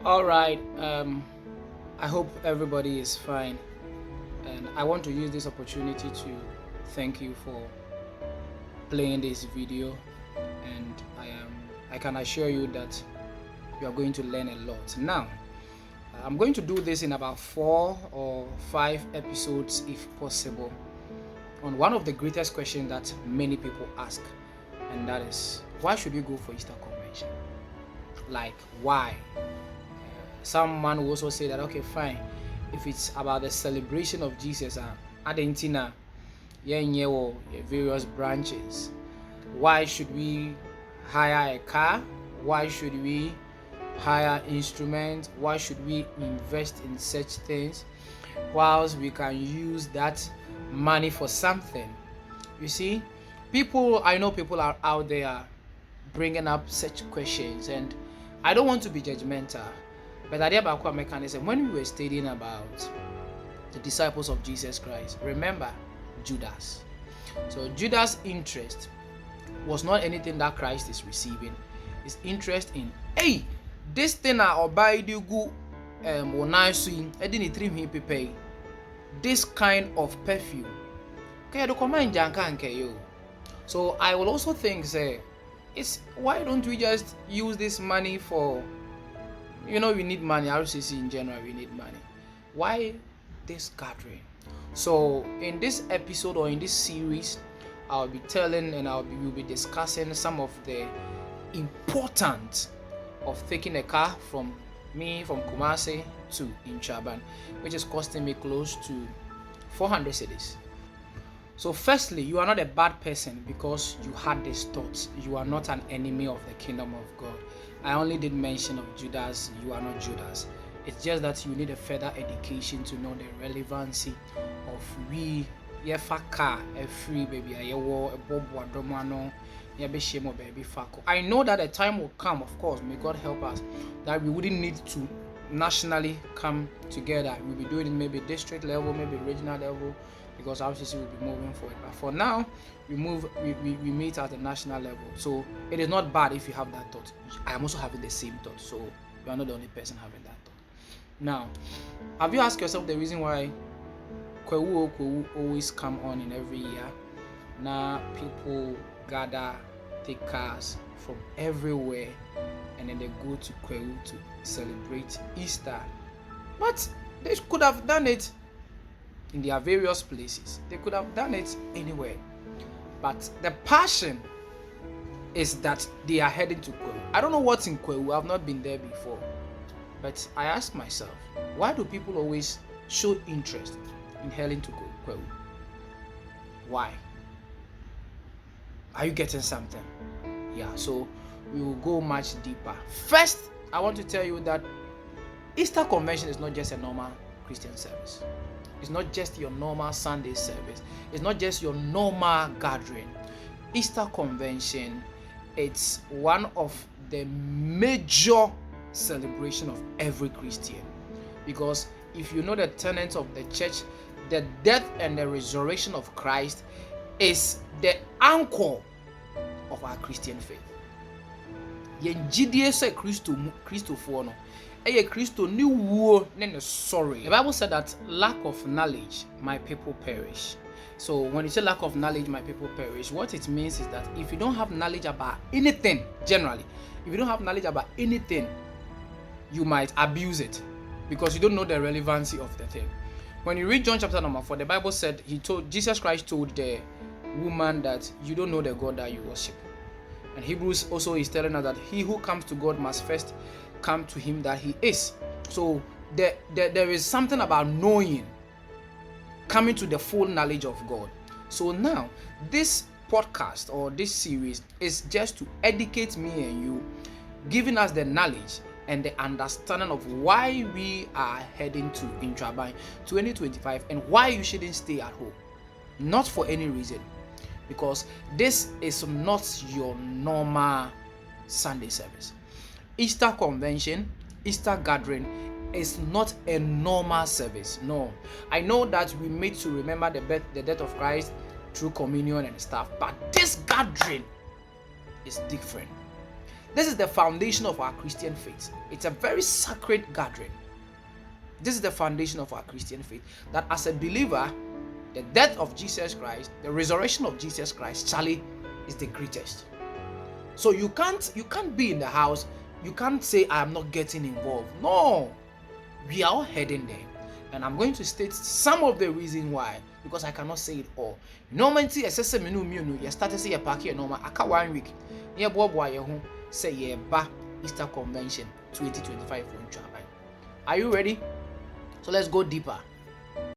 All right. I hope everybody is fine, and I want to use this opportunity to thank you for playing this video, and I can assure you that you are going to learn a lot. Now, I'm going to do this in about 4 or 5 episodes, if possible, on one of the greatest questions that many people ask, and that is, why should we go for Easter Convention? Like, why? Someone will also say that, okay, fine, if it's about the celebration of Jesus, Argentina, various branches, why should we hire a car? Why should we hire instruments? Why should we invest in such things whilst we can use that money for something? You see, I know people are out there bringing up such questions, and I don't want to be judgmental, but idea about what mechanism, when we were studying about the disciples of Jesus Christ, remember Judas. So Judas' interest was not anything that Christ is receiving. His interest in, hey, this thing I buy the good this kind of perfume. Okay, I don't comment you. So I will also think, say, it's why don't we just use this money for, we need money. RCC in general, we need money. Why this gathering? So in this episode or in this series, I'll be telling and we'll be discussing some of the importance of taking a car from Kumasi to Inchaban, which is costing me close to 400 cedis. So firstly, you are not a bad person because you had these thoughts. You are not an enemy of the kingdom of God. I only did mention of Judas. You are not Judas. It's just that you need a further education to know the relevancy of car, a free baby, a baby. I know that a time will come, of course, may God help us, that we wouldn't need to nationally come together. We'll be doing it maybe district level, maybe regional level, because RCC will be moving forward. But for now, we meet at the national level. So it is not bad if you have that thought. I am also having the same thought, so you are not the only person having that thought. Now, have you asked yourself the reason why Kwewu always come on in every year? Now people gather, take cars from everywhere, and then they go to Kwewu to celebrate Easter. But they could have done it in their various places. They could have done it anywhere. But the passion is that they are heading to Kwewu. I don't know what's in Kwewu. I've not been there before. But I ask myself, why do people always show interest in heading to Kwewu? Why? Are you getting something? Yeah, so we will go much deeper. First, I want to tell you that Easter Convention is not just a normal Christian service. It's not just your normal Sunday service. It's not just your normal gathering. Easter Convention, it's one of the major celebration of every Christian. Because if you know the tenets of the church, the death and the resurrection of Christ is the anchor of our Christian faith. Yenjidie se Christo for no. Eye Christo ni wo ne sorry. The Bible said that lack of knowledge, my people perish. So when you say lack of knowledge, my people perish, what it means is that if you don't have knowledge about anything, generally, if you don't have knowledge about anything, you might abuse it because you don't know the relevancy of the thing. When you read John chapter number 4, the Bible said Jesus Christ told the woman that you don't know the God that you worship. And Hebrews also is telling us that he who comes to God must first come to him that he is. So there is something about knowing, coming to the full knowledge of God. So now this podcast or this series is just to educate me and you, giving us the knowledge and the understanding of why we are heading to Intraban 2025 and why you shouldn't stay at home. Not for any reason. Because this is not your normal Sunday service. Easter Convention, Easter gathering is not a normal service. No. I know that we meet to remember the death of Christ through communion and stuff, but this gathering is different. This is the foundation of our Christian faith. It's a very sacred gathering. This is the foundation of our Christian faith. That as a believer, the death of Jesus Christ, the resurrection of Jesus Christ, Charlie, is the greatest. So you can't be in the house. You can't say I am not getting involved. No, we are all heading there, and I'm going to state some of the reason why, because I cannot say it all. Normally, SSM you started say a party normal. Aka 1 week. Yeah, boy, you say yeah, ba Easter Convention 2025. Are you ready? So let's go deeper.